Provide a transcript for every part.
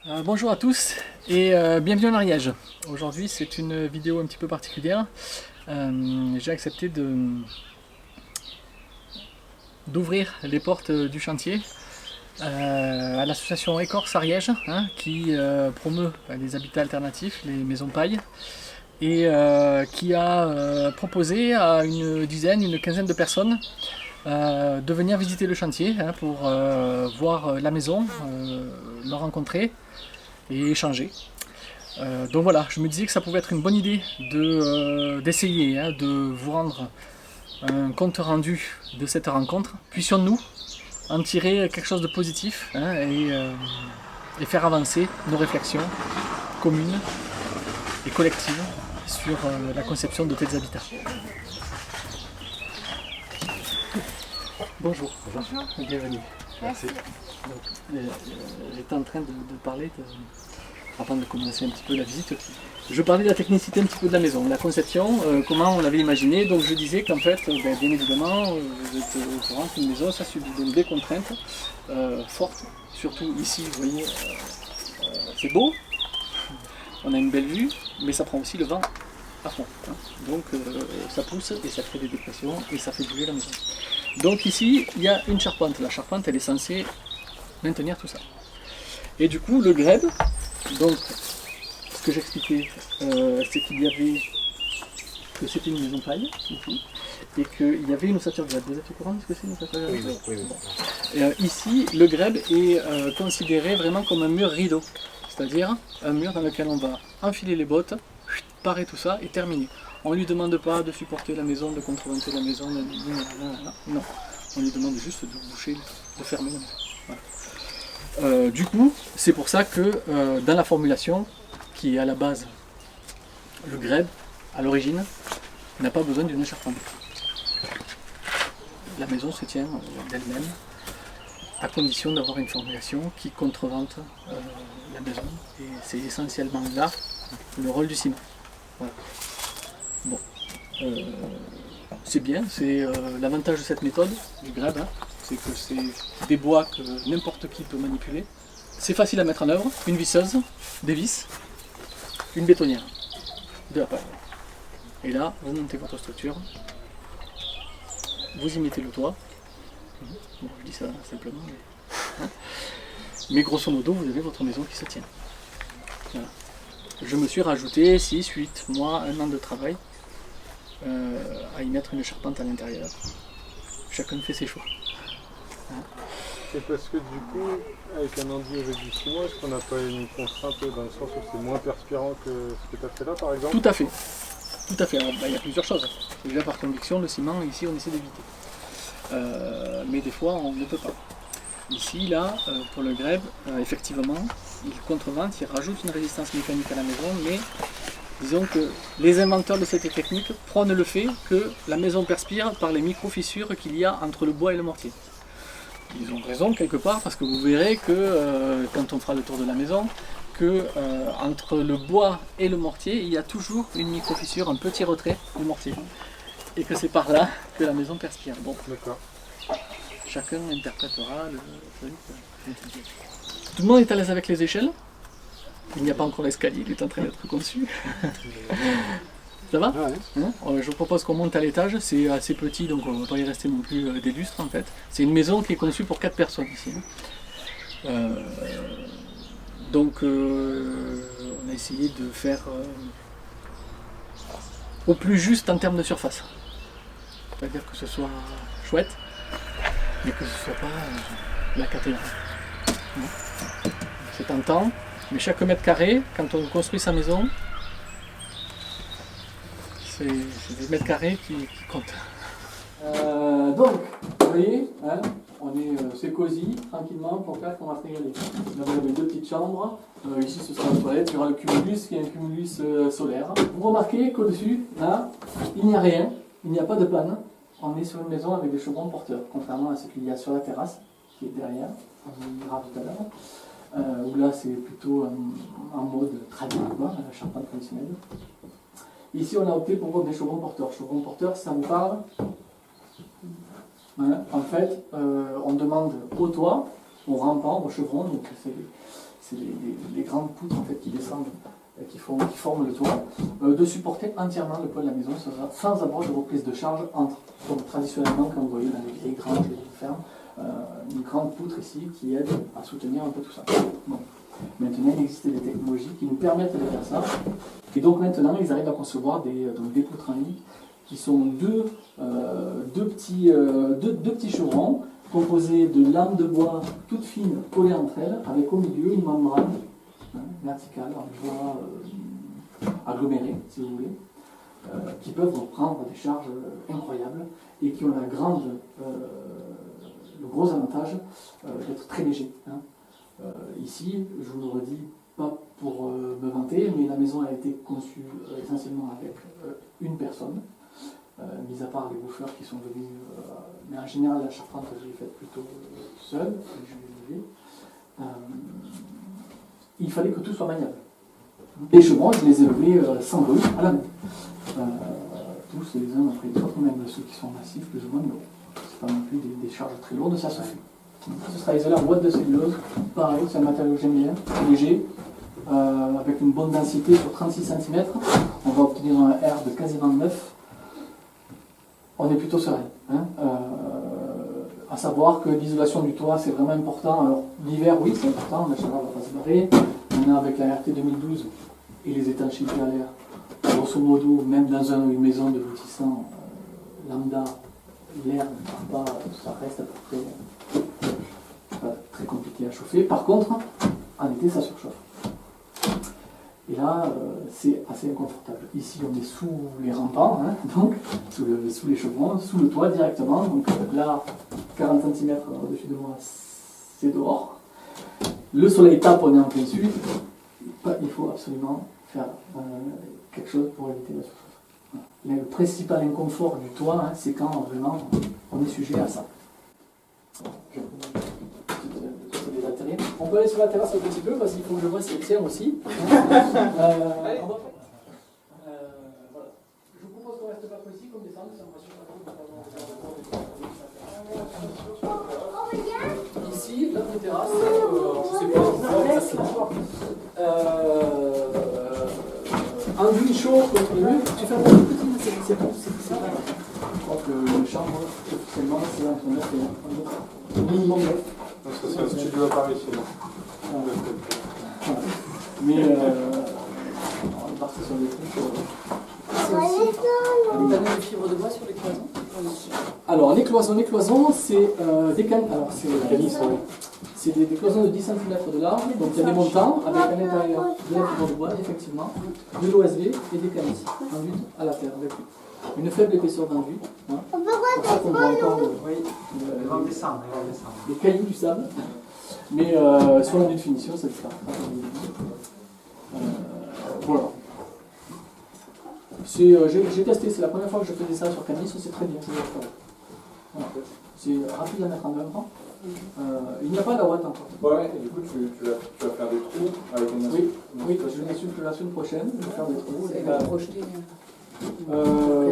Bonjour à tous et bienvenue en Ariège. Aujourd'hui c'est une vidéo un petit peu particulière. J'ai accepté d'ouvrir les portes du chantier à l'association Écorce Ariège, qui promeut les habitats alternatifs, les maisons paille, et qui a proposé à une quinzaine de personnes de venir visiter le chantier pour voir la maison, le rencontrer et échanger. Donc voilà, je me disais que ça pouvait être une bonne idée d'essayer de vous rendre un compte rendu de cette rencontre. Puissions-nous en tirer quelque chose de positif et faire avancer nos réflexions communes et collectives sur la conception de tels habitats. Bonjour. Bonjour. Bienvenue. Merci. J'étais en train de parler avant de commencer un petit peu la visite. Je parlais de la technicité un petit peu de la maison, la conception, comment on l'avait imaginé. Donc je disais qu'en fait, bien évidemment, vous êtes au courant qu'une maison, ça subit des contraintes fortes. Surtout ici, vous voyez, c'est beau, on a une belle vue, mais ça prend aussi le vent à fond. Donc ça pousse et ça crée des dépressions et ça fait bouger la maison. Donc ici, il y a une charpente. La charpente, elle est censée maintenir tout ça. Et du coup, le grèbe, donc, ce que j'expliquais, c'est qu'il y avait, que c'était une maison paille, ici, et qu'il y avait une ossature grèbe. Vous êtes au courant de ce que c'est une ossature grèbe? Oui. Ici, le grèbe est considéré vraiment comme un mur rideau, c'est-à-dire un mur dans lequel on va enfiler les bottes, parer tout ça et terminer. On ne lui demande pas de supporter la maison, de contreventer la maison, non. On lui demande juste de boucher, de fermer la maison. Voilà. Du coup, c'est pour ça que dans la formulation, qui est à la base le grèbe, à l'origine, n'a pas besoin d'une charpente. La maison se tient d'elle-même, à condition d'avoir une formulation qui contrevente la maison. Et c'est essentiellement là le rôle du ciment. Voilà. Bon. C'est bien, c'est l'avantage de cette méthode du grèbe, c'est que c'est des bois que n'importe qui peut manipuler. C'est facile à mettre en œuvre, une visseuse, des vis, une bétonnière, de la paille. Et là, vous montez votre structure, vous y mettez le toit. Bon, je dis ça simplement, mais grosso modo, vous avez votre maison qui se tient. Voilà. Je me suis rajouté 6, 8 mois, 1 an de travail à y mettre une charpente à l'intérieur. Chacun fait ses choix. C'est parce que du coup, avec un enduit avec du ciment, est-ce qu'on n'a pas une contrainte dans le sens où c'est moins perspirant que ce que tu as fait là par exemple? Tout à fait. Tout à fait. Alors, il y a plusieurs choses. Déjà par conviction, le ciment, ici on essaie d'éviter. Mais des fois on ne peut pas. Ici, là, pour le grèbe, effectivement, il contrevente, il rajoute une résistance mécanique à la maison, mais disons que les inventeurs de cette technique prônent le fait que la maison perspire par les micro-fissures qu'il y a entre le bois et le mortier. Ils ont raison quelque part, parce que vous verrez que quand on fera le tour de la maison, que entre le bois et le mortier, il y a toujours une micro-fissure, un petit retrait du mortier. Et que c'est par là que la maison perspire. Bon. D'accord. Chacun interprétera le truc. Tout le monde est à l'aise avec les échelles. Il n'y a pas encore l'escalier, il est en train d'être conçu. Ça va? Je vous propose qu'on monte à l'étage, c'est assez petit donc on ne va pas y rester non plus des lustres en fait. C'est une maison qui est conçue pour 4 personnes ici. Donc on a essayé de faire au plus juste en termes de surface. C'est-à-dire que ce soit chouette, mais que ce ne soit pas la cathédrale. C'est tentant, mais chaque mètre carré, quand on construit sa maison, c'est des mètres carrés qui comptent. Donc, vous voyez, c'est cosy, tranquillement, pour faire qu'on va se régaler. Là, vous avez 2 petites chambres. Ici, ce sera la toilette. Il y aura le cumulus, qui est un cumulus solaire. Vous remarquez qu'au-dessus, là, il n'y a rien. Il n'y a pas de panne. On est sur une maison avec des chevrons porteurs, contrairement à ce qu'il y a sur la terrasse, qui est derrière. On y ira tout à l'heure. Où là, c'est plutôt en mode traditionnel, la charpente traditionnelle. Ici, on a opté pour des chevrons porteurs. Chevrons porteurs, ça vous parle? En fait, on demande au toit, au rampant, au chevron, donc c'est les grandes poutres en fait, qui descendent, qui forment le toit, de supporter entièrement le poids de la maison sans avoir de reprise de charge entre. Donc traditionnellement, quand vous voyez dans les vieilles granges, les vieilles fermes, une grande poutre ici qui aide à soutenir un peu tout ça. Bon. Maintenant, il existe des technologies qui nous permettent de faire ça. Et donc maintenant, ils arrivent à concevoir des poutres en lit qui sont deux petits chevrons composés de lames de bois toutes fines collées entre elles, avec au milieu une membrane verticale en bois aggloméré, si vous voulez, qui peuvent prendre des charges incroyables et qui ont le gros avantage d'être très légers. Hein. Ici, je vous le redis, pas pour me vanter, mais la maison a été conçue essentiellement avec une personne, mis à part les bouffeurs qui sont venus, mais en général la charpente je l'ai faite plutôt seule, je l'ai élevée. Il fallait que tout soit maniable. Les chevrons, je les ai élevés sans bruit, à la main. Tous les uns après les autres, même ceux qui sont massifs, plus ou moins, mais c'est pas non plus des charges très lourdes, ça se fait. Ce sera isolé en boîte de cellulose, pareil, c'est un matériau que j'aime bien, c'est léger, avec une bonne densité sur 36 cm, on va obtenir un R de quasiment 9. On est plutôt serein. Hein. À savoir que l'isolation du toit, c'est vraiment important. Alors, l'hiver, oui, c'est important, la chaleur ne va pas se barrer. Maintenant, avec la RT 2012 et les étanchéités à l'air, grosso modo, même dans une maison de lotissant lambda, l'air ne part pas, ça reste à peu près pas très compliqué à chauffer. Par contre, en été, ça surchauffe. Et là, c'est assez inconfortable. Ici, on est sous les rampants, hein, donc sous les chevrons, sous le toit directement. Donc là, 40 cm au-dessus de moi, c'est dehors. Le soleil tape, on est en plein sud. Il faut absolument faire quelque chose pour éviter la surchauffe. Voilà. Le principal inconfort du toit, hein, c'est quand vraiment on est sujet à ça. On peut aller sur la terrasse un petit peu parce qu'il faut que je vois si elle tient aussi. Voilà. Je vous propose qu'on reste pas ici, qu'on descende, ça me rassure pas. Ici, notre terrasse, je sais pas, un duy chaud contre le mur, tu fais un peu petit, c'est bon, c'est ça. Je crois que le charme, officiellement, c'est entre 9 et 1 minimum 9. C'est un studio à Paris, c'est bon. Voilà. Mais on est parti sur des trucs. C'est aussi des panneaux de fibres de bois sur les cloisons. Alors les cloisons, c'est des cannes. Alors c'est des cloisons de 10 cm de large, donc il y a des montants avec à l'intérieur de la fibre de bois, effectivement, de l'OSB et des canisses, enduites à la terre avec une faible épaisseur d'enduit. Hein. Pour ça qu'on voit encore les cailloux du sable. Mais sur l'enduit de finition, c'est le cas. Voilà. J'ai testé, c'est la première fois que je faisais ça sur Canis, c'est très bien. Voilà. C'est rapide à mettre en œuvre. Il n'y a pas la ouate encore. Ouais, et du coup, tu vas faire des trous avec une Oui, je vais la semaine prochaine, je vais faire des trous. Et va projeter.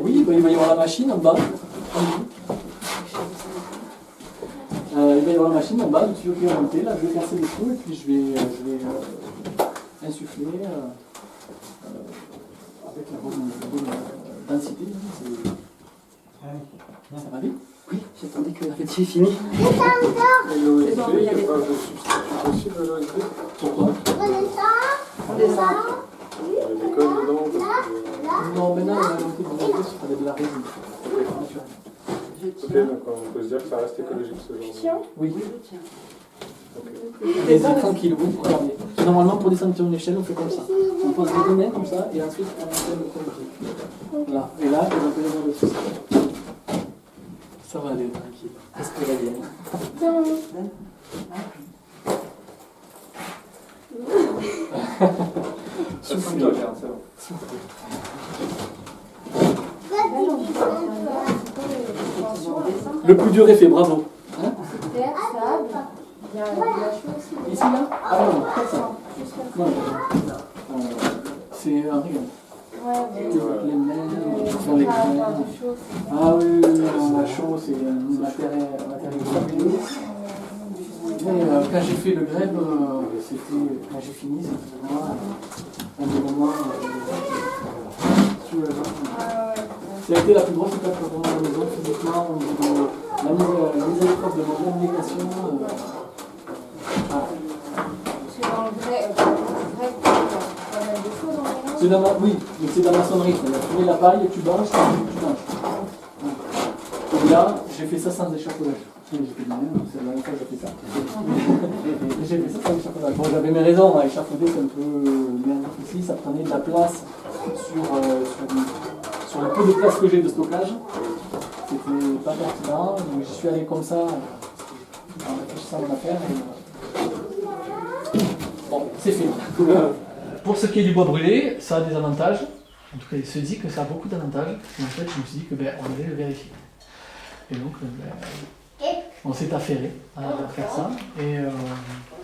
Oui, il va y avoir la machine en bas. Il va y avoir la machine en bas, le tuyau qui va monter. Là, je vais casser les trous et puis je vais insuffler avec la bonne densité. Ça va vite? Oui, j'attendais que la fête fini. Et l'OSB, il n'y a pas de substitut possible à l'OSB? Pourquoi? On descend. Il y a des codes dedans parce que... Non, maintenant, on va monter dans l'OSB avec de la résine. Naturelle. Ok, donc on peut se dire que ça reste écologique ce genre. Oui. Okay. Allez-y, tranquille, vous regardez. Normalement, pour descendre sur une échelle, on fait comme ça. On pose les deux mains comme ça, et ensuite on enchaîne le premier. Voilà. Et là, on va faire le dessus. Ça va aller, tranquille. Respirez bien. Soufflez. Le plus dur est fait, bravo. Hein? Terre, sable, il y a la chose aussi. Ici, là? Ah non, pas ça. Non, c'est un régal. Les mains, sur les crânes. Ah oui, la chaux, c'est un matériau fabuleux. Quand j'ai fait le grève, c'était, quand j'ai fini, c'était vraiment un des moments soulageants. Ça a été la plus grosse étape pour moi à la maison, physiquement, au niveau de la mise à l'épreuve de mon abnégation. Voilà. C'est dans le vrai, il y a pas mal de choses en mélange. C'est dans oui, mais c'est dans la maçonnerie. Tu mets la paille, tu branches, tu branches. Et là, j'ai fait ça sans échafaudage. J'ai fait bien, c'est la dernière fois que j'ai fait ça. J'ai fait ça sans échafaudage. Bon, j'avais mes raisons, à échafauder c'est un peu merdique ici, ça prenait de la place sur le peu de place que j'ai de stockage. C'était pas pertinent, donc j'y suis allé comme ça, en réfléchissant à mon affaire. Bon, c'est fait. Pour ce qui est du bois brûlé, ça a des avantages. En tout cas, il se dit que ça a beaucoup d'avantages. Et en fait, je me suis dit que on allait le vérifier. Et donc, on s'est affairé à faire ça. Et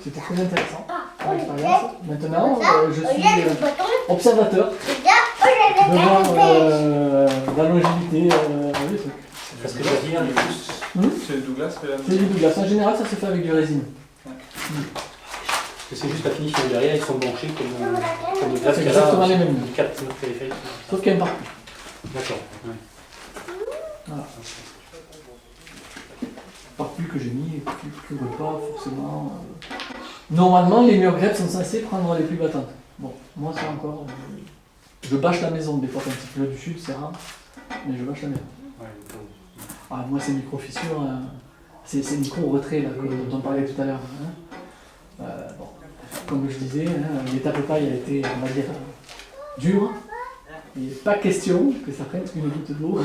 c'était très intéressant comme expérience. Maintenant, je suis observateur devant la longévité du truc. Parce que la dire, c'est le Douglas, c'est du Douglas. En général, ça se fait avec du résine. C'est juste la finition derrière, ils sont blanchis comme le glace. C'est exactement les mêmes. Sauf qu'il y a un parcours. D'accord. Ouais. Voilà. Parcours que j'ai mis, qui ne veut pas forcément. Normalement, les murs greffes sont censés prendre les plus battantes. Bon, moi, c'est encore. Je bâche la maison, des fois, quand il pleut du sud, c'est rare. Mais je bâche la maison. Ouais, ah, moi, c'est micro-fissures, c'est micro-retrait dont on parlait tout à l'heure. Hein. Bon. Comme je disais, l'étape paille a été, on va dire, dure. Il n'est pas question que ça prenne une goutte d'eau.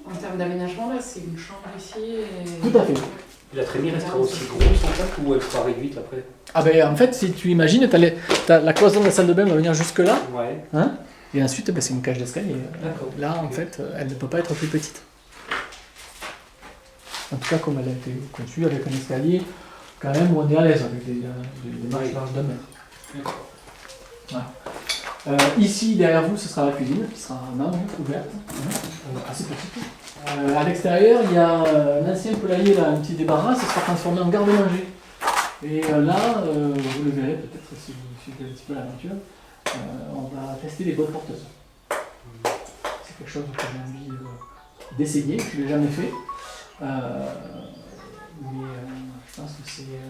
En termes d'aménagement, là, c'est une chambre ici et... Tout à fait. Et la trémie restera aussi grosse en fait ou elle sera réduite après? Ah ben en fait, si tu imagines, t'as la cloison de la salle de bain va venir jusque là. Ouais. Hein, et ensuite, c'est une cage d'escalier. D'accord. Là, en fait, elle ne peut pas être plus petite. En tout cas, comme elle a été conçue avec un escalier, quand même, où on est à l'aise avec des marches larges de mètre. Voilà. Ici, derrière vous, ce sera la cuisine, qui sera en angle, ouverte, assez petite. À l'extérieur, il y a un ancien poulailler, là, un petit débarras, ça sera transformé en garde-manger. Et là, vous le verrez peut-être si vous suivez un petit peu l'aventure, on va tester les boîtes porteuses. C'est quelque chose que j'ai envie d'essayer, je ne l'ai jamais fait. Mais je pense que c'est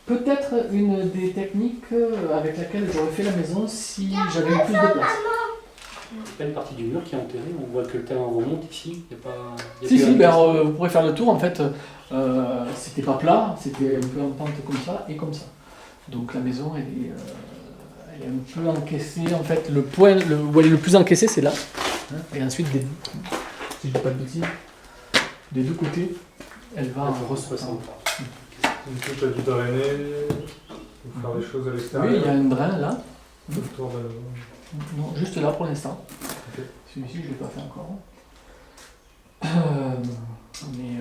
peut-être une des techniques avec laquelle j'aurais fait la maison si j'avais eu plus de place. C'est pas une partie du mur qui est enterrée, on voit que le terrain remonte ici, il n'y a pas... Si, vous pourrez faire le tour, en fait, c'était pas plat, c'était un peu en pente comme ça et comme ça. Donc la maison, elle est un peu encaissée, en fait, le point où elle est le plus encaissée, c'est là. Hein, et ensuite, si je ne dis pas de bêtises, des deux côtés, elle va ressortir. Du coup, tu as dû drainer, ou faire des choses à l'extérieur. Oui, il y a un drain là. Autour de... Non, juste là pour l'instant. Okay. Celui-ci, je ne l'ai pas fait encore. Mais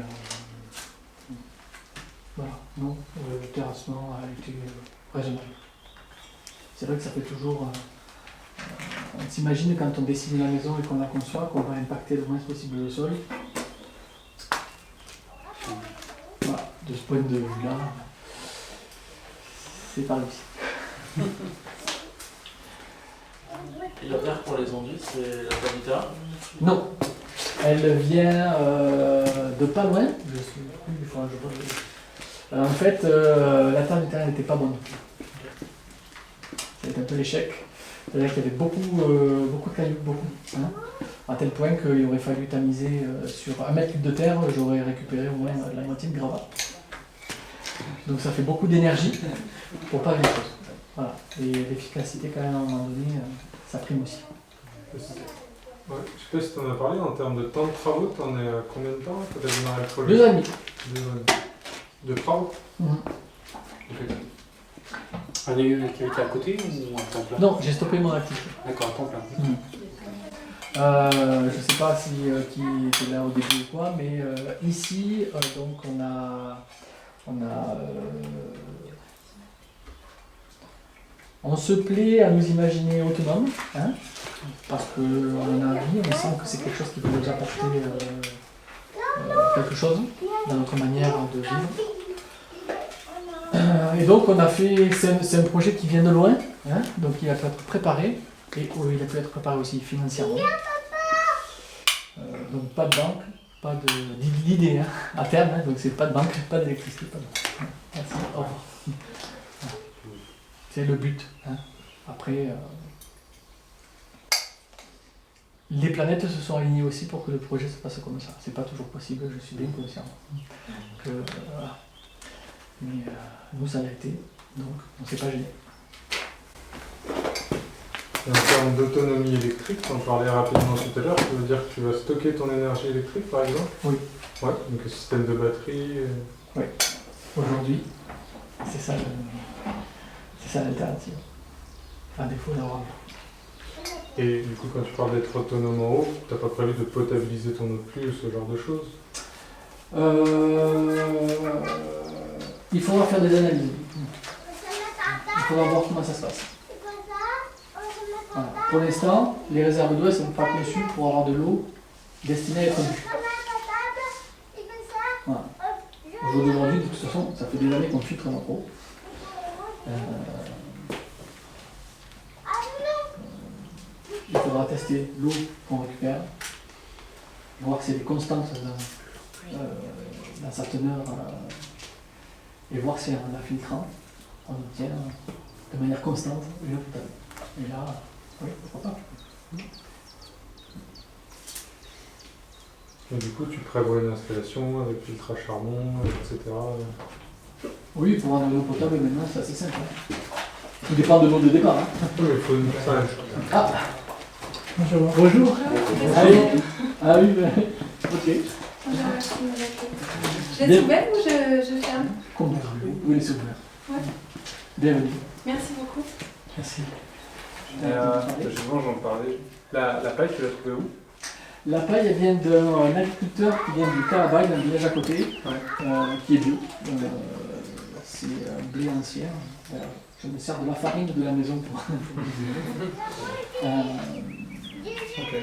voilà, non, le terrassement a été raisonnable. C'est vrai que ça fait toujours. On s'imagine quand on dessine la maison et qu'on la conçoit qu'on va impacter le moins possible le sol. Voilà, de ce point de vue-là, c'est pas réussi. Et la terre pour les enduits, c'est la Tabita? Non, elle vient de pas loin. Je suis plus du fois, en fait, la terre du terrain n'était pas bonne. C'était un peu l'échec. C'est-à-dire qu'il y avait beaucoup de cailloux, hein, à tel point qu'il aurait fallu tamiser sur 1 mètre cube de terre, j'aurais récupéré au moins la moitié de gravat. Donc ça fait beaucoup d'énergie pour pas grand-chose. Voilà. Et l'efficacité quand même à un moment donné, ça prime aussi. Ouais, je sais pas si tu en as parlé, en termes de temps de travaux, tu en es à combien de temps quand tu as démarré le projet? 2 ans et demi. 2 ans. De travaux? Un lieu qui était à côté ou un temps plein? Non, j'ai stoppé mon activité. D'accord, un temps plein. Je ne sais pas si qui était là au début ou quoi, mais ici, donc on se plaît à nous imaginer autonomes, hein, parce qu'on a envie, on sent que c'est quelque chose qui peut nous apporter quelque chose dans notre manière de vivre. Et donc on a fait, c'est un projet qui vient de loin, hein, donc il a pu être préparé, et il a pu être préparé aussi financièrement. Donc pas de banque, pas d'idée hein, à terme, hein, donc c'est pas de banque, pas d'électricité, pas de banque. Merci, au revoir. C'est le but. Hein. Après, les planètes se sont alignées aussi pour que le projet se passe comme ça. C'est pas toujours possible, je suis bien conscient. Voilà. Mais nous, ça l'a été, donc on ne s'est pas gêné. Et en termes d'autonomie électrique, on parlait rapidement tout à l'heure, ça veut dire que tu vas stocker ton énergie électrique par exemple? Oui. Ouais, donc un système de batterie. Oui. Aujourd'hui, c'est ça l'alternative. À défaut d'avoir. Et du coup, quand tu parles d'être autonome en eau, t'as pas prévu de potabiliser ton eau de pluie ou ce genre de choses? Il faudra faire des analyses. Il faudra voir comment ça se passe. Voilà. Pour l'instant, les réserves d'eau sont pas conçues pour avoir de l'eau destinée à être bue. Voilà. Au jour d'aujourd'hui, de toute façon, ça fait des années qu'on filtre notre eau. Il faudra tester l'eau qu'on récupère, voir si elle est constante dans sa teneur et voir si en la filtrant, on obtient de manière constante l'eau potable. Et là, oui, pourquoi pas. Et du coup, tu prévois une installation avec filtre à charbon, etc. Oui, pour avoir de l'eau potable maintenant, c'est assez simple. Hein. Tout dépend de l'eau de départ. Hein. Oui, mais il faut une salle. Ah bonjour. Bonjour. Allez. Ah oui, ok. Je laisse ouvert ou je ferme? Comme vous voulez. Vous laissez ouvert. Ouais. Bienvenue. Merci beaucoup. Merci. Justement, j'en parlais. La paille, tu l'as trouvée où? La paille, elle vient d'un agriculteur qui vient du Carabaille, d'un village à côté, qui est bio. C'est un blé ancien. Je me sers de la farine de la maison pour Ok.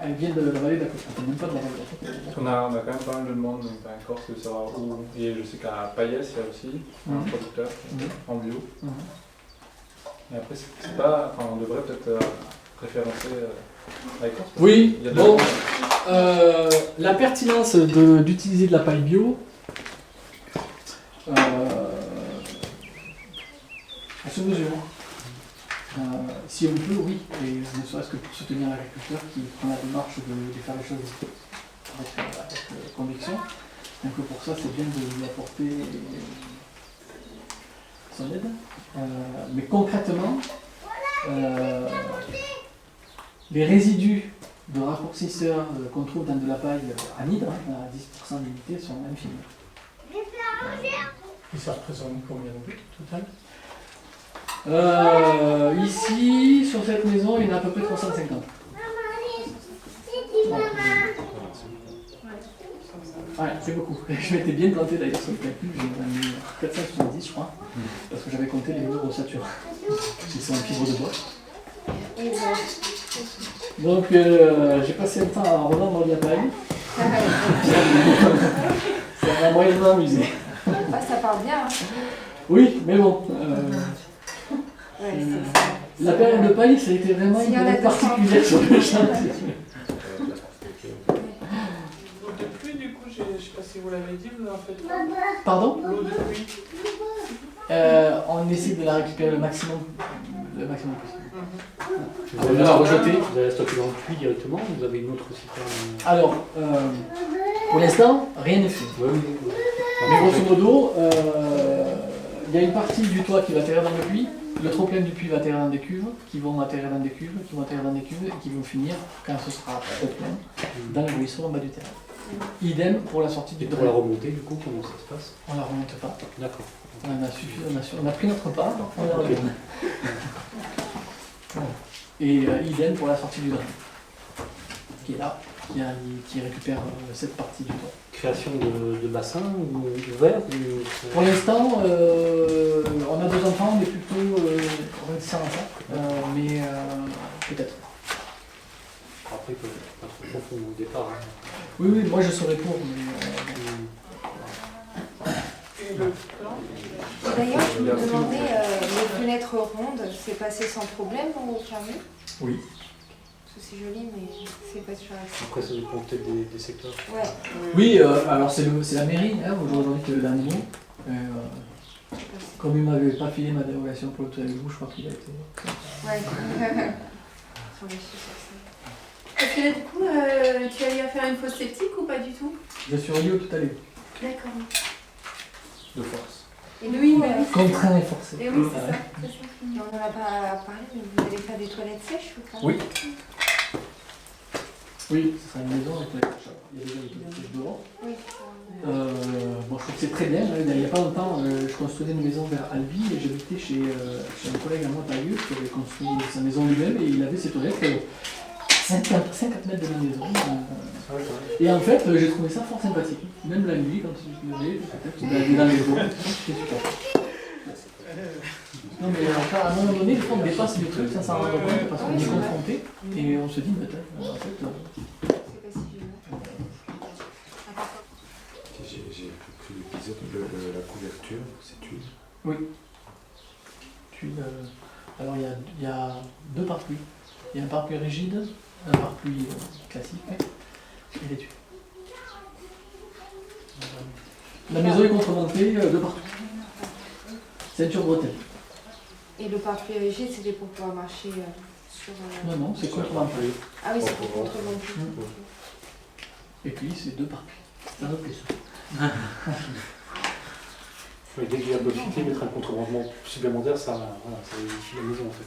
Elle vient de la vallée d'à côté. Enfin, même pas de la vallée d'à côté. On a quand même pas mal de demandes donc, en Corse de savoir où. Et je sais qu'à Payès, il y a aussi un producteur en bio. Et après, c'est pas. Enfin, on devrait peut-être référencer la Corse. Oui, Il y a de bon. La pertinence d'utiliser de la paille bio. À ce mesure. Si on peut, oui, et ne serait-ce que pour soutenir l'agriculteur qui prend la démarche de faire les choses avec conviction. Donc pour ça, c'est bien de lui apporter son aide. Mais concrètement, les résidus de raccourcisseurs qu'on trouve dans de la paille anhydre, à 10% d'unité, sont infimes. Et ça représente combien de buts total? Ici, sur cette maison, il y en a à peu près 350. Ouais, c'est beaucoup. Je m'étais bien planté d'ailleurs sur le calcul, j'ai mis 470 je crois, parce que j'avais compté les murs ossature. Qui sont en fibre de bois. Donc j'ai passé le temps à revendre de la paille. Ça m'a moyennement amusé. Ça part bien. Hein. Oui, mais bon. La période de paille, ça a été vraiment une période particulière sur le chantier. L'eau de pluie, du coup, je sais pas si vous l'avez dit, vous en faites quoi? Pardon? L'eau de pluie. On essaie de la récupérer le maximum possible. Vous allez la rejeter. Vous allez la stocker dans le puits directement ou vous avez une autre citerne? Alors, pour l'instant, rien n'est fait. Oui. Mais grosso modo, il y a une partie du toit qui va atterrir dans le puits, le trop-plein du puits va atterrir dans des cuves, qui vont atterrir dans des cuves, qui vont atterrir dans des cuves, et qui vont finir, quand ce sera trop plein, dans le ruisseau en bas du terrain. Idem pour la sortie du Et pour drain. la remontée, du coup, comment ça se passe? On la remonte pas. D'accord. On a pris notre part, on la remonte. Et idem pour la sortie du drain, qui est là, qui récupère cette partie du toit. Création de bassins ouverts Pour l'instant, on a 2 enfants, on est plutôt réticents à ça, mais peut-être. Après, pas trop. profond au départ. Hein. Oui, oui, moi je serais pour, mais... Et le plan, D'ailleurs, je me demandais, les fenêtres rondes, c'est passé sans problème au permis? Oui. Parce que c'est joli, mais c'est pas sur la... Après, ça dépend peut-être des secteurs. Ouais. Oui, alors c'est la mairie, hein, aujourd'hui, qui est le dernier mot. Comme il m'avait pas filé ma dérogation pour le toit avec vous, je crois qu'il a été... Ouais. Sur les chiffres, ça. Parce que là, du coup, tu as eu à faire une fosse septique ou pas du tout? Je suis relié au tout à l'heure. D'accord. De force. Et oui, mais Contraint et forcé. Et oui, c'est Ah ça. ouais. C'est ça. Et on n'en a pas parlé, mais vous allez faire des toilettes sèches ou pas? Oui. Oui, ce sera une maison avec la chat. Il y a déjà des toilettes dehors. Oui. Bon, je trouve que c'est très bien. Il n'y a pas longtemps, je construisais une maison vers Albi et j'habitais chez un collègue à moi, Tailleux, qui avait construit sa maison lui-même et il avait ses toilettes 50 mètres de la maison. Et en fait, j'ai trouvé ça fort sympathique. Même la nuit, quand je venais, peut-être dans les jours, c'était super. Non mais à un moment donné, on dépasse des trucs sans s'en rendre compte parce qu'on est confronté et on se dit, mais attends, en fait... C'est pas si vieux. J'ai pris l'épisode de la couverture, c'est tuile. Oui. Alors il y a deux parapluies. Il y a un parapluie rigide, un parapluie classique et les tuiles. La maison est contremontée de partout. Ceinture bretelle. Et le parapluie rigide, c'était pour pouvoir marcher sur... Non, non, c'est contremontée. Ah oui, c'est pour contremonter. Et puis c'est deux parapluies. C'est un autre question. Dès qu'il y a beauté, mettre un contre-revêtement supplémentaire, ça modifie la maison en fait.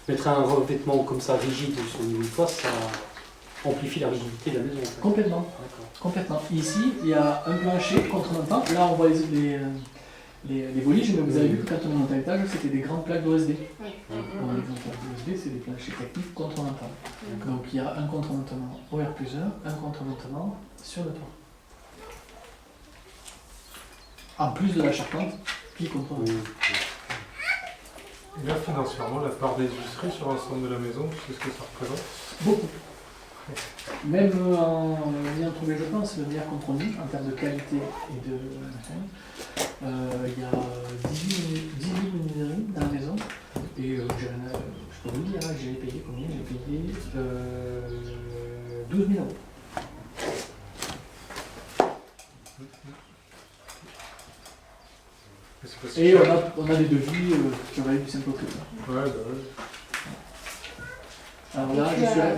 Mettre un revêtement comme ça rigide sur une toit, ça amplifie la rigidité de la maison en fait. Complètement. D'accord. Complètement. Ici, il y a un plancher contremontant. Là, on voit les voliges, mais vous avez vu que quand on est monté à l'étage, c'était des grandes plaques d'OSB. Oui. Les grandes plaques d'OSB, c'est des planchers techniques contremontants. Donc il y a un contremontement au R+1, un contremontement sur le toit. En plus de la charpente qui contrôle. Et là, financièrement, la part des usufruits sur l'ensemble de la maison, tu sais ce que ça représente? Beaucoup. Même en ayant trouvé, je pense, le meilleur compromis en termes de qualité et de... il y a 18 menuiseries dans la maison. Et je peux vous dire, j'ai payé combien? J'ai payé 12 000 €. Et on a des devis qui auraient du simple prix. Ouais, bah ouais. Alors là,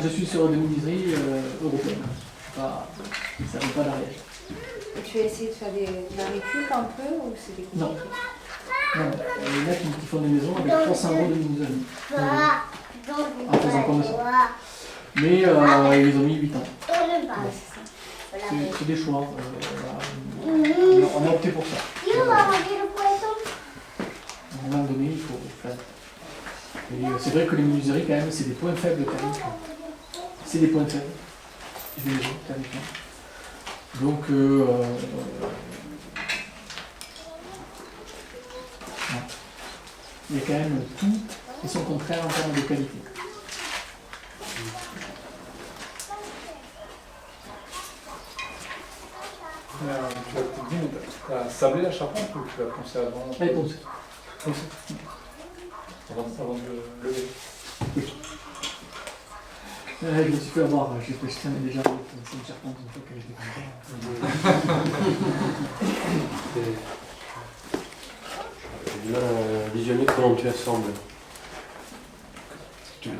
je suis sur des menuiseries européennes. Ça ne vaut pas d'arrière. Et tu as essayé de faire de la récup un peu ou c'était compliqué? Non. Non, les mecs qui font des maisons avec 300 € de menuiserie. En faisant comme ça. Mais ils ont mis 8 ans. C'est des choix. On a opté pour ça. À un moment donné, il faut faire. Et c'est vrai que les menuiseries, quand même, c'est des points faibles thermiques. C'est des points faibles. Des maisons thermiquement. Donc, il y a quand même tout qui sont contraires en termes de qualité. Tu l'as peut-être dit, mais tu as sablé la charpente ou tu l'as poncé avant? Allez, ponce. Avant de le lever. Je me suis fait avoir, j'ai posté déjà c'est une charpente une fois que j'étais J'ai du mal à visionner comment tu assembles. Tu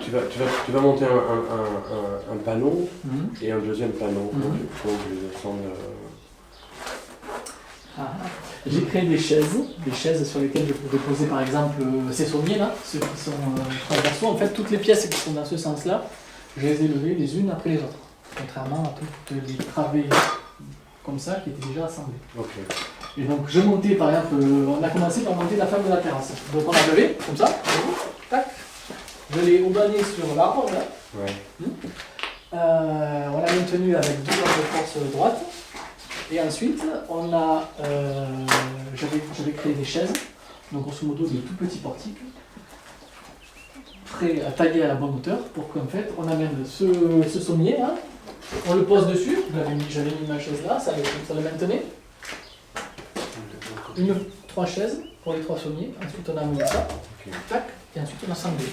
vas monter un panneau et un deuxième panneau. Donc il faut que je les assemble. J'ai créé des chaises sur lesquelles je peux poser par exemple ces sommiers là, ceux qui sont transversaux. En fait, toutes les pièces qui sont dans ce sens-là, je les ai levées les unes après les autres. Contrairement à toutes les travées comme ça qui étaient déjà assemblées. Okay. Et donc je montais par exemple, on a commencé par monter la femme de la terrasse. Donc on a levé, comme ça, tac. Je l'ai aubané sur l'arbre là. Ouais. On l'a maintenu avec 2 barres de force droite. Et ensuite, j'avais créé des chaises, donc grosso modo des tout petits portiques, prêts à tailler à la bonne hauteur, pour qu'en fait on amène ce sommier là, On le pose dessus, j'avais mis ma chaise là, ça le maintenait. 3 chaises pour les 3 sommiers, ensuite on a amené ça, tac, et ensuite on a assemblé.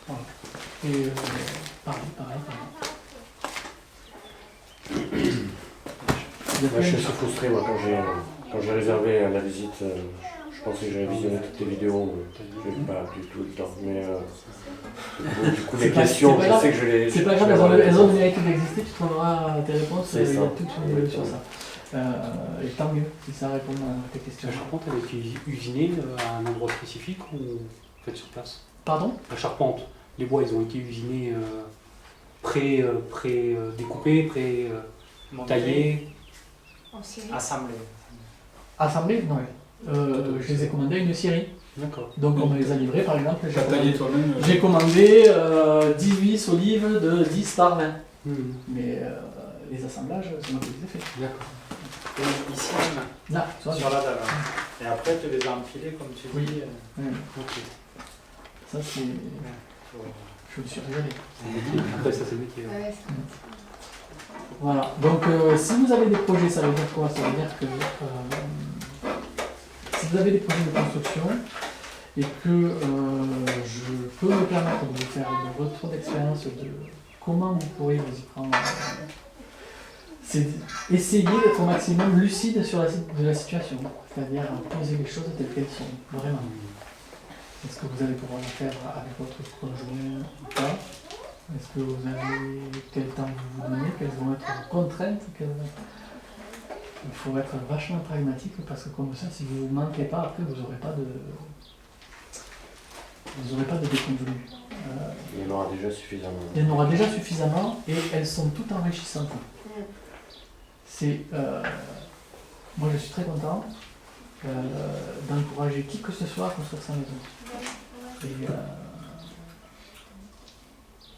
Voilà. Et pareil. Moi, je suis assez frustré moi, quand j'ai réservé la visite. Je pensais que j'avais visionné toutes les vidéos, mais je n'ai pas du tout le temps. Mais du coup, les questions, je sais que je les. C'est pas grave, elles ont le mérite d'exister, tu trouveras tes réponses, il y a toute une vidéo sur ça. Et tant mieux si ça répond à tes questions. La charpente, elle a été usinée à un endroit spécifique ou faite sur place? Pardon? La charpente, les bois, ils ont été usinés pré-découpés, pré-taillés. Assemblés. Assemblés? Non, je les ai commandés à une scierie. D'accord. Donc on me les a livrés, par exemple. Tu as taillé toi-même J'ai commandé 18 solives de 10 par 20. Mais les assemblages, c'est moi qui les ai faits. D'accord. Et ici même, Là, sur la dalle. Et après, tu les as enfilés comme tu dis. Ok. Ça, c'est. Je me suis régalé. Après, ça, c'est le métier. Ouais, Voilà. Donc, si vous avez des projets, ça veut dire quoi? Ça veut dire que si vous avez des projets de construction et que je peux me permettre de vous faire un retour d'expérience de comment vous pourrez vous y prendre, c'est essayer d'être au maximum lucide de la situation. C'est-à-dire poser les choses telles qu'elles sont, vraiment. Est-ce que vous allez pouvoir le faire avec votre conjoint ou pas? Est-ce que vous avez quel temps vous donnez? Quelles vont être vos contraintes? Il faut être vachement pragmatique parce que comme ça, si vous ne manquez pas, après vous n'aurez pas de déconvenu. Il y en aura déjà suffisamment. Il y en aura déjà suffisamment et elles sont toutes enrichissantes. Moi je suis très content d'encourager qui que ce soit à construire sa maison. Et,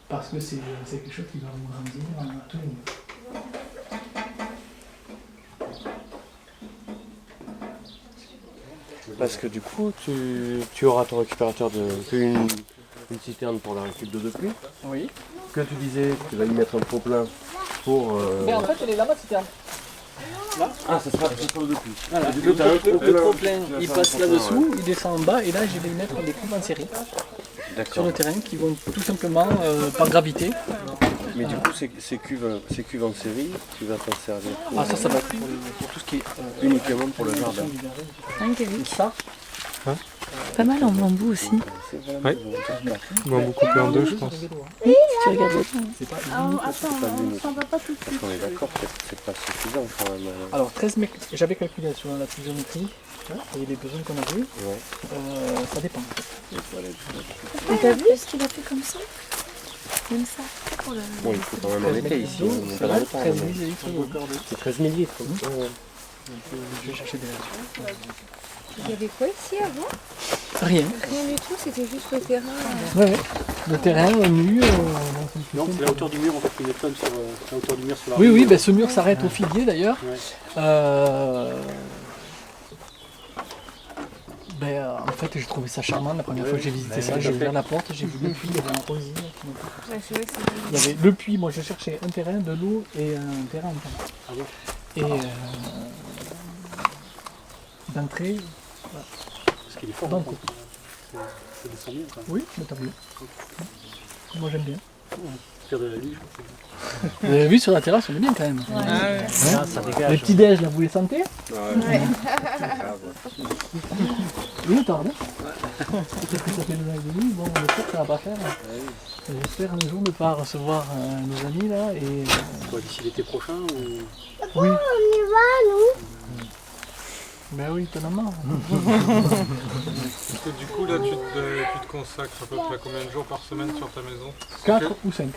parce que c'est quelque chose qui va vous grandir à tous les niveaux. Parce que du coup, tu auras ton récupérateur une citerne pour la récup d'eau de pluie. Oui. Que tu disais que tu vas y mettre un trop plein pour. Mais en fait, elle est là, ma citerne. Là. Ah, ça sera pour l'eau de pluie. Voilà. Le trop-plein, il passe là-dessous, il descend en bas, et là, je vais y mettre des pompes en série sur le terrain qui vont tout simplement par gravité. Mais du coup, ces cuves en série, tu vas t'en servir pour. Ah, ça va être pour tout ce qui est. Uniquement pour le jardin. Ça. Hein, pas mal en bambou aussi. Oui, bambou coupé en deux, je pense. Oui, tu regardes le temps. On va pas tout de suite. On est d'accord, c'est pas suffisant quand même. Alors, 13 mètres, j'avais calculé sur la pluviométrie et les besoins qu'on a vus. Ça dépend. Et t'as vu ce qu'il a fait comme ça? Même ça. Oh là là. Bon, il faut quand même en été ici. C'est vrai, 13 000 litres. C'est 13 000 litres. Je vais chercher des verres. Il y avait quoi ici avant? Rien. Rien du tout, c'était juste le terrain. Ouais. Le terrain, le mur. Non, c'est la hauteur du mur en fait, une tonne sur la hauteur du mur sur la Oui, rive. ben, ce mur s'arrête au figuier d'ailleurs. Ouais. En fait, j'ai trouvé ça charmant la première fois que j'ai visité ça. J'ai ouvert la porte, j'ai vu le puits, il y avait un rosier. Ouais, c'est vrai que Il y avait le puits, moi je cherchais un terrain, de l'eau et un terrain en terre. Ah bon. Et d'entrée, Parce qu'il est fort. dans le hein, coup. Ça descend bien quand même. Oui, mais t'as vu. Moi j'aime bien. Faire de la nuit, je crois. Vous avez vu sur la terrasse, on est bien quand même. Ouais. Hein, Ça dégage. les petits déj là, vous les sentez? Ouais. Oui, attends, hein. Peut-être que ça fait 2 ans et demi, bon, j'espère que ça va pas faire. J'espère un jour ne pas recevoir nos amis là et. Quoi, d'ici l'été prochain ou... Oui. On y va, nous? Ben oui, étonnamment. Parce que du coup, là, tu te consacres à peu près combien de jours par semaine sur ta maison? 4 ou 5.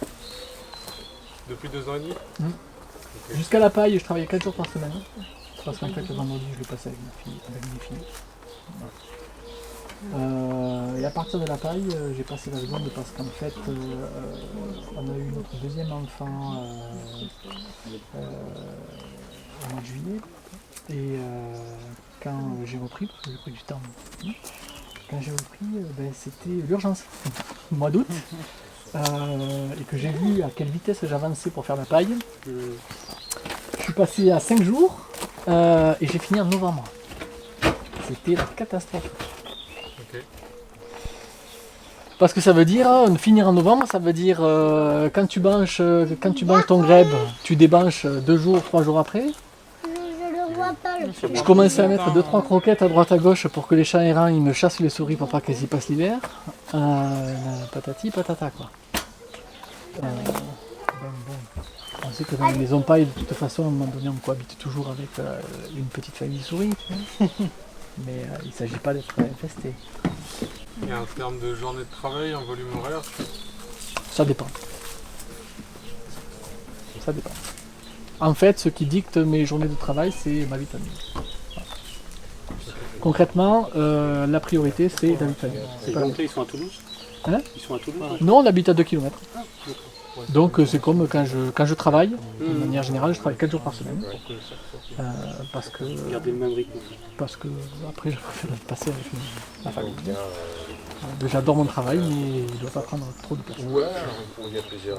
Depuis 2 ans et demi? Okay. Jusqu'à la paille, je travaillais 4 jours par semaine. Parce qu'en fait, le vendredi, je le passais avec mes filles. Voilà. Et à partir de la paille, j'ai passé la seconde parce qu'en fait, on a eu notre deuxième enfant au mois de juillet. Et quand j'ai repris, parce que j'ai pris du temps, quand j'ai repris, c'était l'urgence. Au mois d'août, et que j'ai vu à quelle vitesse j'avançais pour faire ma paille, je suis passé à 5 jours et j'ai fini en novembre. C'était la catastrophe. Ok. Parce que ça veut dire, finir en novembre, ça veut dire quand tu banches ton grèbe, tu débanches 2 jours, 3 jours après. Je commençais à mettre 2-3 croquettes à droite à gauche pour que les chats errants ils me chassent les souris pour pas qu'elles y passent l'hiver. Patati patata quoi. On sait que dans les maisons paille, de toute façon, à un moment donné, on cohabite toujours avec une petite famille de souris. Mais il ne s'agit pas d'être infesté. Et en termes de journée de travail, en volume horaire, Ça dépend. Ça dépend. En fait, ce qui dicte mes journées de travail, c'est ma vie de famille. Voilà. Concrètement, la priorité, c'est la vie de famille. Et donc là, ils sont à Toulouse? Hein? Ils sont à Toulouse? Non, on habite à 2 km. Donc c'est comme quand je travaille, de manière générale, je travaille 4 jours par semaine. Parce que... Garder le même rythme. Parce que après, je préfère passer avec ma famille. J'adore mon travail, mais il ne doit pas prendre trop de place. Ouais, il y a plusieurs...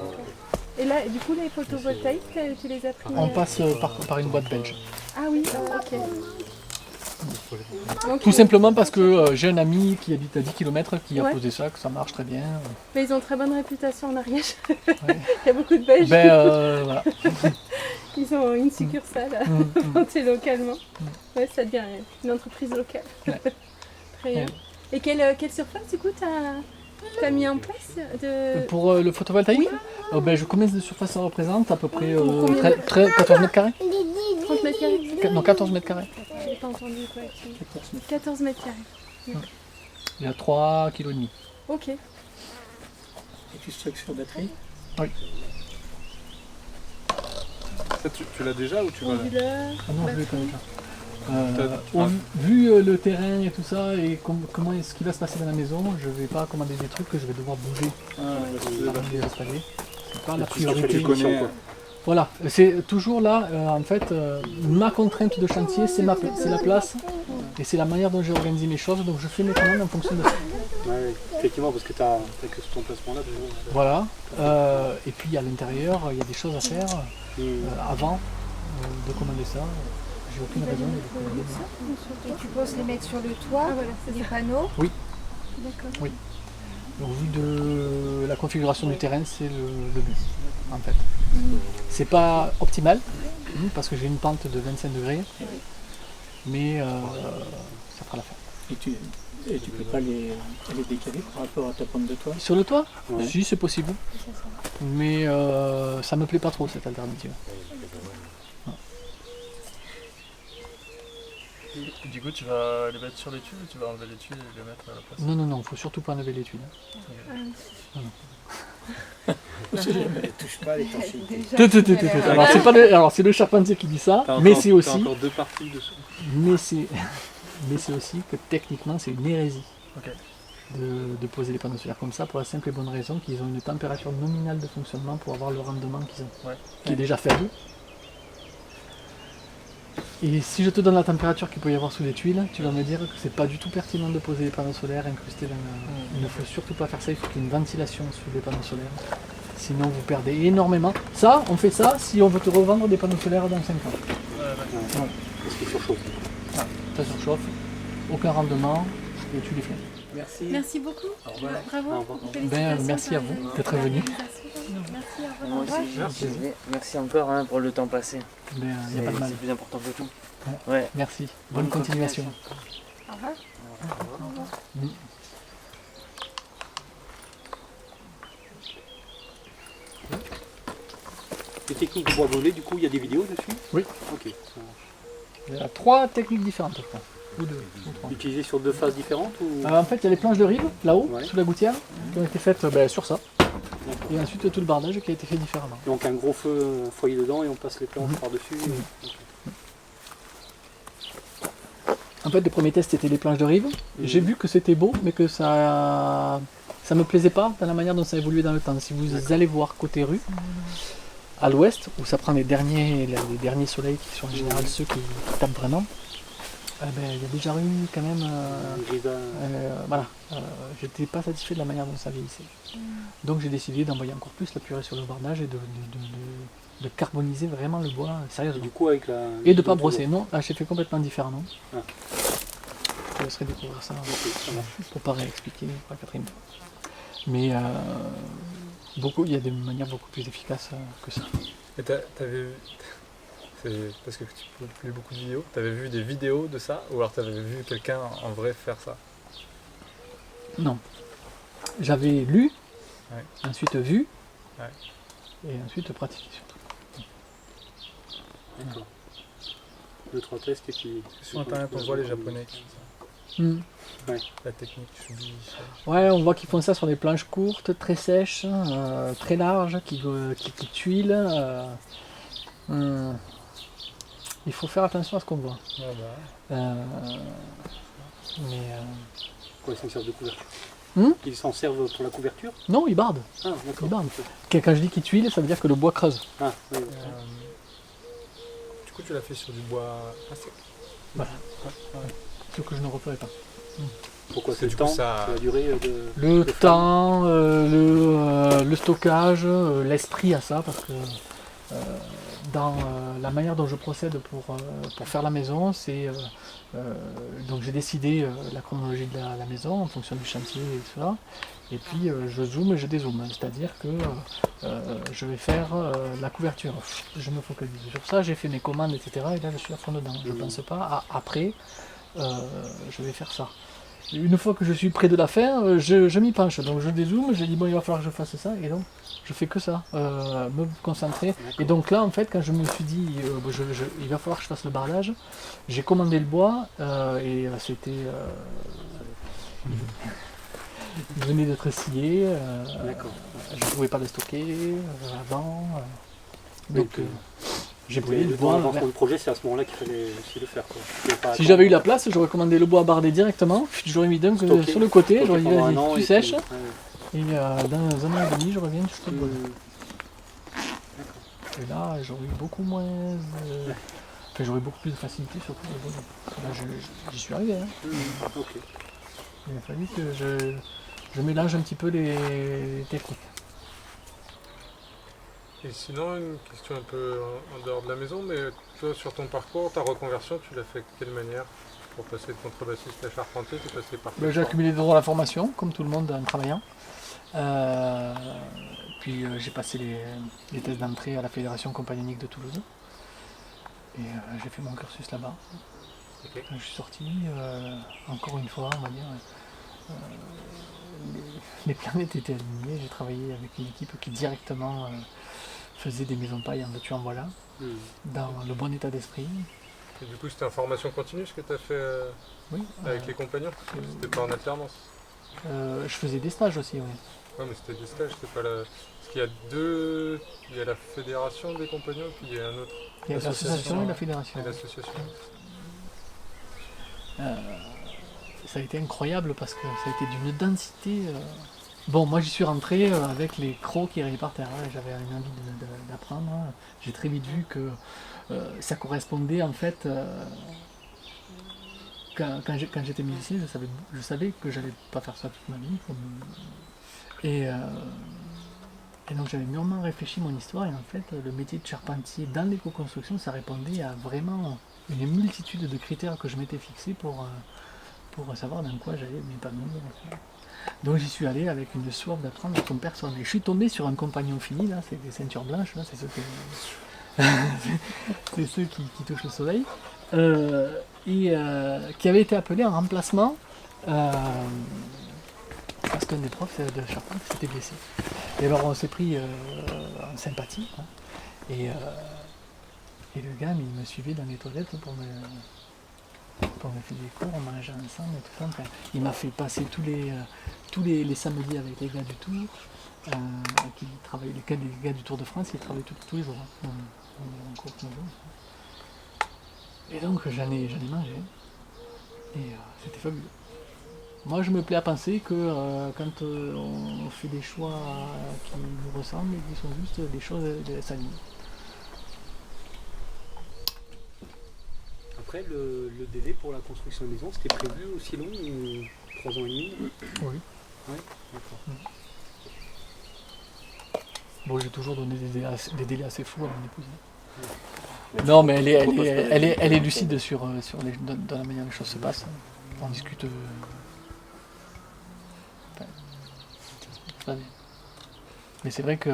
Et là, du coup, les photovoltaïques, tu les as pris On passe par une boîte belge. Ah oui, ok. Tout simplement parce que j'ai un ami qui habite à 10 km qui a posé ça, que ça marche très bien. Mais ils ont très bonne réputation en Ariège. Il y a beaucoup de Belges. Voilà. Ils ont une succursale montée localement. Ouais, ça devient une entreprise locale. Très bien. Et quelle surface du coup t'as mis en place Pour le photovoltaïque, combien de surface ça représente? À peu près 14 mètres carrés. 30 mètres carrés? Non, 14 mètres carrés. J'ai pas entendu quoi. 14 mètres carrés. Il y a 3,5 kg. Ok. Et tu stockes sur batterie? Oui. Ça, tu l'as déjà ou tu vas là? Ah non, je l'ai pas déjà. Vu le terrain et tout ça, et comment est-ce qui va se passer dans la maison, je ne vais pas commander des trucs que je vais devoir bouger avant de les installer. C'est pas la priorité. Voilà, c'est toujours là, en fait, ma contrainte de chantier, c'est la place, et c'est la manière dont j'ai organisé mes choses, donc je fais mes commandes en fonction de ça. Ouais, effectivement, parce que tu n'as que ton placement-là. Voilà, et puis à l'intérieur, il y a des choses à faire avant de commander ça. J'ai aucune raison de commander ça. Et tu penses les mettre sur le toit, les panneaux? Oui. D'accord. Oui. Au vu de la configuration du terrain, c'est le but, en fait. C'est pas optimal, parce que j'ai une pente de 25 degrés, mais ça fera l'affaire. Et tu peux pas les décaler par rapport à ta pente de toit? Sur le toit? Si, c'est possible. Mais ça me plaît pas trop, cette alternative. Du coup, tu vas les mettre sur les tuiles ou tu vas enlever les tuiles et les mettre à la place? Non, il faut surtout pas enlever les tuiles. Touche pas les étanchéités. Alors c'est le charpentier qui dit ça, mais c'est aussi... encore 2 parties dessous. Mais c'est aussi que techniquement c'est une hérésie de poser les panneaux solaires comme ça, pour la simple et bonne raison qu'ils ont une température nominale de fonctionnement pour avoir le rendement qu'ils ont, qui est déjà faible. Et si je te donne la température qu'il peut y avoir sous les tuiles, tu vas me dire que c'est pas du tout pertinent de poser les panneaux solaires incrustés dans la... Il ne faut surtout pas faire ça, il faut qu'il y ait une ventilation sous les panneaux solaires. Sinon vous perdez énormément. Ça, on fait ça si on veut te revendre des panneaux solaires dans 5 ans. Parce qu'ils surchauffent. Ça surchauffe, aucun rendement, et tu les flingues. Merci. Merci beaucoup. Bravo. Merci à vous d'être venu. Merci, au Moi revoir. aussi, merci encore pour le temps passé. Il n'y a pas de mal. C'est plus important que tout. Ouais. Merci. Bonne continuation. Au revoir. Les techniques de bois brûlé, du coup, il y a des vidéos dessus? Oui. Ok. Il y a 3 techniques différentes, je crois. Ou 2. Utilisées sur 2 phases différentes ou... En fait, il y a les planches de rive, là-haut, sous la gouttière, qui ont été faites sur ça. Et ensuite, tout le bardage qui a été fait différemment. Donc un gros feu, un foyer dedans, et on passe les planches par-dessus. En fait, le premier test, c'était les planches de rive. J'ai vu que c'était beau, mais que ça me plaisait pas dans la manière dont ça évoluait dans le temps. Si vous allez voir côté rue, à l'ouest, où ça prend les derniers soleils, qui sont en général ceux qui tapent vraiment, Il y a déjà eu quand même... voilà, j'étais pas satisfait de la manière dont ça vieillissait. Donc j'ai décidé d'envoyer encore plus la purée sur le bardage et de carboniser vraiment le bois sérieusement. Et du coup, avec la... Et de ne pas brosser. Non, là j'ai fait complètement différemment. Je te laisserai découvrir ça pour pas réexpliquer pour la quatrième fois. Mais il y a des manières beaucoup plus efficaces que ça. Et t'avais vu... C'est parce que tu publies beaucoup de vidéos. T'avais vu des vidéos de ça ou alors t'avais vu quelqu'un en vrai faire ça? Non. J'avais lu, ensuite vu, et ensuite pratiqué surtout. D'accord. 2-3 tests et puis... Sur internet on voit les japonais qui font ça. La technique Shubi. Ouais, on voit qu'ils font ça sur des planches courtes, très sèches, très larges, qui tuilent. Il faut faire attention à ce qu'on voit. Quoi, ils s'en servent de couverture? Ils s'en servent pour la couverture? Non, ils bardent. Ah, d'accord. Ils bardent. Quand je dis qu'ils tuilent, ça veut dire que le bois creuse. Ah, oui. Du coup, tu l'as fait sur du bois à sec. Voilà. Ce que je ne referai pas. Pourquoi c'est le temps, la durée de... Le temps, le stockage, l'esprit à ça, parce que dans la manière dont je procède pour faire la maison, c'est donc j'ai décidé la chronologie de la maison en fonction du chantier et tout ça, et puis je zoome et je dézoome, c'est-à-dire que je vais faire la couverture, je me focalise sur ça, j'ai fait mes commandes, etc., et là je suis à fond dedans, je ne pense pas après je vais faire ça. Une fois que je suis près de la fin, je m'y penche, donc je dézoome, je dis bon il va falloir que je fasse ça, et donc je fais que ça, me concentrer. Et donc là en fait quand je me suis dit il va falloir que je fasse le bardage, j'ai commandé le bois et c'était... il venait d'être scié, je ne pouvais pas le stocker avant, donc... J'ai brûlé le bois. Avant le projet, c'est à ce moment-là qu'il fallait aussi le faire. Quoi. Si j'avais eu la place, j'aurais commandé le bois bardé directement, j'aurais mis d'un sur le côté, j'aurais dit vas-y, tu sèches, et dans un an et demi, je reviens jusqu'au bois. Et là, j'aurais eu beaucoup moins... Enfin, j'aurais beaucoup plus de facilité sur le bois. Là, j'y suis arrivé. Il a fallu que je mélange un petit peu les techniques. Et sinon, une question un peu en dehors de la maison, mais toi, sur ton parcours, ta reconversion, tu l'as fait de quelle manière? Pour passer de contrebassiste à charpentier, tu es passé par... J'ai accumulé des droits à la formation, comme tout le monde en travaillant. Puis j'ai passé les tests d'entrée à la Fédération Compagnonique de Toulouse. Et j'ai fait mon cursus là-bas. Je suis sorti, encore une fois, on va dire... les planètes étaient alignées, j'ai travaillé avec une équipe qui directement faisait des maisons paille en veux-tu en voilà, dans le bon état d'esprit. Et du coup c'était en formation continue ce que tu as fait avec les compagnons? C'était pas en alternance? Je faisais des stages aussi, oui. Ouais mais c'était des stages, c'était pas la... Parce qu'il y a deux... Il y a la fédération des compagnons et puis il y a un autre... Il y a l'association et la fédération. Et l'association. Ça a été incroyable parce que ça a été d'une densité... Bon, moi j'y suis rentré avec les crocs qui arrivaient par terre, j'avais une envie d'apprendre. J'ai très vite vu que ça correspondait en fait... Quand j'étais musicien, je savais que j'allais pas faire ça toute ma vie. Et donc j'avais mûrement réfléchi mon histoire et en fait le métier de charpentier dans l'éco-construction, ça répondait à vraiment une multitude de critères que je m'étais fixé pour savoir dans quoi j'allais m'épanouir. Donc j'y suis allé avec une soif d'apprendre comme personne. Et je suis tombé sur un compagnon fini, là, c'est des ceintures blanches, là, c'est ceux qui touchent le soleil, qui avait été appelé en remplacement parce qu'un des profs de charpente s'était blessé. Et alors on s'est pris en sympathie, hein, et le gars il me suivait dans les toilettes pour me faire des cours, on mangeait ensemble et tout ça. Enfin, il m'a fait passer tous les samedis avec les gars du Tour, qui travaillaient, les gars du Tour de France, ils travaillaient tous les jours, hein, en cours tous les jours. Et donc j'en ai mangé, et c'était fabuleux. Moi je me plais à penser que quand on fait des choix qui nous ressemblent et qui sont juste des choses s'alignent. après, le délai pour la construction de la maison, c'était prévu aussi long ou 3 ans et demi? Oui. Ouais, d'accord. Bon, j'ai toujours donné des délais assez fous à mon épouse. Non, mais elle est lucide sur dans la manière dont les choses se passent. On discute. Mais c'est vrai que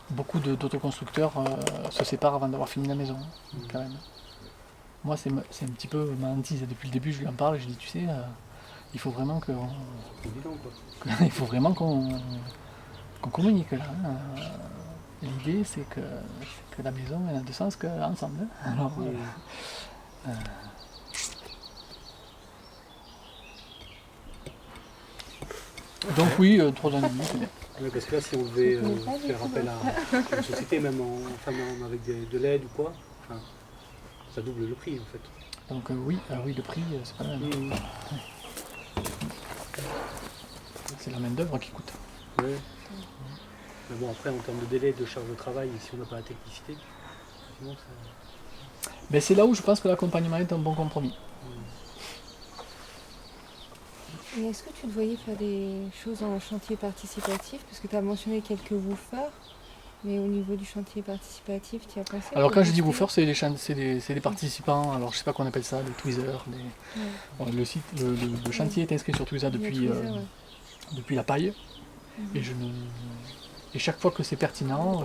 beaucoup d'autoconstructeurs se séparent avant d'avoir fini la maison, quand même. Moi, c'est un petit peu ma hantise. Depuis le début, je lui en parle et je dis, tu sais, il faut vraiment que il faut vraiment qu'on communique là. L'idée, c'est que la maison, elle n'a de sens qu'ensemble. Alors, donc oui, 3 ans et demi, c'est bien. Ouais, parce que là, si on devait faire appel à une société, même avec de l'aide ou quoi, enfin, ça double le prix en fait. Donc oui, le prix, c'est pas le même. C'est la main d'œuvre qui coûte. Ouais. Mais bon, après, en termes de délai, de charge de travail, si on n'a pas la technicité, sinon ça... Mais c'est là où je pense que l'accompagnement est un bon compromis. Et est-ce que tu te voyais faire des choses en chantier participatif? Parce que tu as mentionné quelques woofers, mais au niveau du chantier participatif, tu y as pensé? Alors quand je dis woofers, c'est des participants, alors je sais pas qu'on appelle ça, des tweezers. Bon, le chantier est inscrit sur Tweezer depuis la paille. Et chaque fois que c'est pertinent,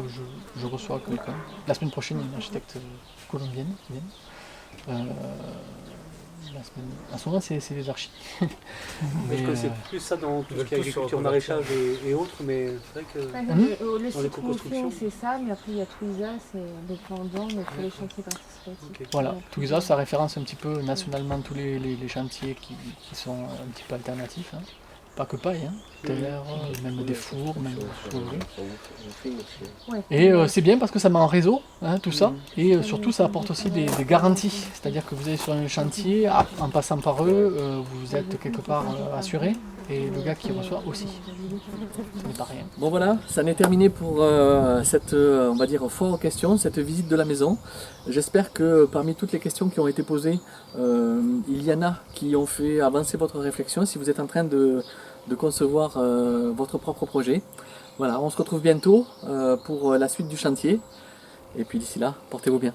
je reçois quelqu'un. La semaine prochaine, il y a une architecte colombienne qui vient. En ce moment, c'est les archis. Mais je connaissais plus ça dans tout ce qui est agriculture, maraîchage et autres, mais c'est vrai que le site roofing, c'est ça, mais après il y a Tweezer, c'est dépendant, mais pour les chantiers participatifs. Okay. Voilà, Tweezer, ça référence un petit peu nationalement tous les chantiers qui sont un petit peu alternatifs. Hein. Pas que paille, terre, même des fours, même et c'est bien parce que ça met en réseau tout ça, et surtout ça apporte aussi des garanties, c'est-à-dire que vous allez sur un chantier, en passant par eux, vous êtes quelque part assuré, et le gars qui reçoit aussi. Ce n'est pas rien. Bon voilà, ça en est terminé pour cette, on va dire, foire aux questions, cette visite de la maison. J'espère que parmi toutes les questions qui ont été posées, il y en a qui ont fait avancer votre réflexion si vous êtes en train de concevoir votre propre projet. Voilà, on se retrouve bientôt pour la suite du chantier. Et puis d'ici là, portez-vous bien.